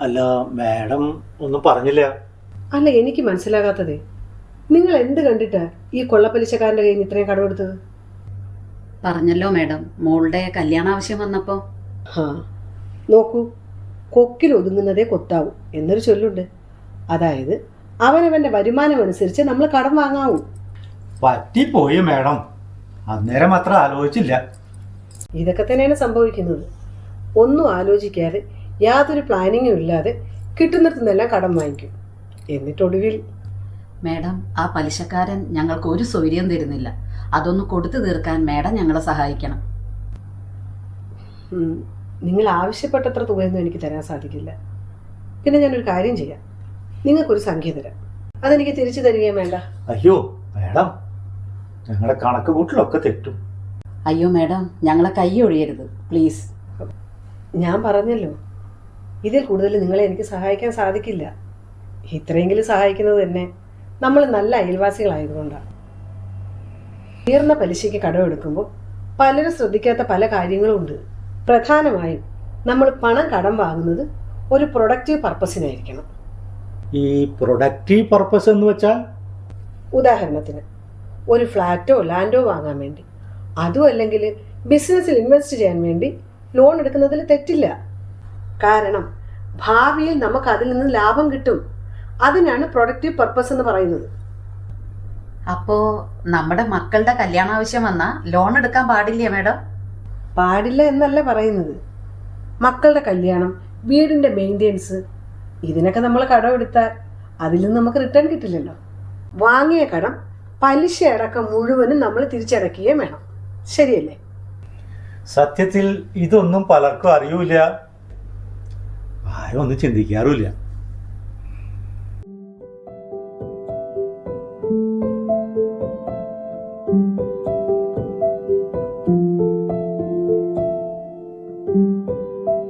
അല്ല മാഡം ഒന്നും പറഞ്ഞില്ല. അല്ല, എനിക്ക് മനസ്സിലാകാത്തത് നിങ്ങൾ എന്ത് കണ്ടിട്ടാ ഈ കൊള്ളപ്പലിശക്കാരൻ്റെ കയ്യിൽ നിന്ന് ഇത്രയും കടമെടുത്തത്? പറഞ്ഞല്ലോ മാഡം, മോളുടെ കല്യാണ ആവശ്യം വന്നപ്പോ. ആ നോക്കൂ, കൊക്കിൽ ഒതുങ്ങുന്നതേ കൊത്താവൂ എന്നൊരു ചൊല്ലുണ്ട്. അതായത് അവനവൻ്റെ വരുമാനം അനുസരിച്ച് നമ്മൾ കടം വാങ്ങാവൂ. പറ്റിപ്പോയി മാഡം, അന്നേരം അത്ര ആലോചിച്ചില്ല. ഇതൊക്കെ തന്നെയാണ് സംഭവിക്കുന്നത്. ഒന്നും ആലോചിക്കാതെ യാതൊരു പ്ലാനിങ്ങും ഇല്ലാതെ കിട്ടുന്നിടത്തുനിന്നെല്ലാം കടം വാങ്ങിക്കും. എന്നിട്ടൊടുവിൽ മാഡം, ആ പലിശക്കാരൻ ഞങ്ങൾക്ക് ഒരു സൗകര്യം തരുന്നില്ല. അതൊന്ന് കൊടുത്തു തീർക്കാൻ മാഡം ഞങ്ങളെ സഹായിക്കണം. നിങ്ങൾ ആവശ്യപ്പെട്ടത്ര തുകയൊന്നും എനിക്ക് തരാൻ സാധിക്കില്ല. പിന്നെ ഞാനൊരു കാര്യം ചെയ്യാം, നിങ്ങൾക്കൊരു സംഖ്യ തരാം. അതെനിക്ക് തിരിച്ചു തരികയും വേണ്ട. അയ്യോ മാഡം, ഞങ്ങളുടെ കണക്ക് കൂട്ടിലൊക്കെ തെറ്റും. അയ്യോ മാഡം, ഞങ്ങളെ കൈ ഒഴിയരുത് പ്ലീസ്. ഞാൻ പറഞ്ഞല്ലോ, ഇതിൽ കൂടുതൽ നിങ്ങളെ എനിക്ക് സഹായിക്കാൻ സാധിക്കില്ല. ഇത്രയെങ്കിലും സഹായിക്കുന്നത് തന്നെ നമ്മൾ നല്ല അയൽവാസികളായതുകൊണ്ടാണ്. ഉയർന്ന പലിശയ്ക്ക് കടമെടുക്കുമ്പോൾ പലരും ശ്രദ്ധിക്കാത്ത പല കാര്യങ്ങളും ഉണ്ട്. പ്രധാനമായും നമ്മൾ പണം കടം വാങ്ങുന്നത് ഒരു പ്രൊഡക്റ്റീവ് പർപ്പസിനായിരിക്കണം. ഈ പ്രൊഡക്റ്റീവ് പർപ്പസ് എന്ന് വെച്ചാൽ? ഉദാഹരണത്തിന് ഒരു ഫ്ലാറ്റോ ലാൻഡോ വാങ്ങാൻ വേണ്ടി, അതും അല്ലെങ്കിൽ ബിസിനസ്സിൽ ഇൻവെസ്റ്റ് ചെയ്യാൻ വേണ്ടി ലോൺ എടുക്കുന്നതിൽ തെറ്റില്ല. കാരണം ഭാവിയിൽ നമുക്ക് അതിൽ നിന്ന് ലാഭം കിട്ടും. അതിനാണ് പ്രൊഡക്റ്റീവ് പർപ്പസ് എന്ന് പറയുന്നത്. അപ്പോ നമ്മുടെ മക്കളുടെ കല്യാണ ആവശ്യം വന്നാ ലോൺ എടുക്കാൻ പാടില്ലേ മാഡം? പാടില്ല എന്നല്ല പറയുന്നത്. മക്കളുടെ കല്യാണം, വീടിൻ്റെ മെയിൻ്റെനൻസ്, ഇതിനൊക്കെ നമ്മൾ കടം എടുത്താൽ അതിൽ നിന്ന് നമുക്ക് റിട്ടേൺ കിട്ടില്ലല്ലോ. വാങ്ങിയ കടം പലിശ അടക്കം മുഴുവനും നമ്മൾ തിരിച്ചടക്കുകയും വേണം. ശരിയല്ലേ? സത്യത്തിൽ ഇതൊന്നും പലർക്കും അറിയൂല, ആരും ഒന്നും ചിന്തിക്കാറുമില്ല.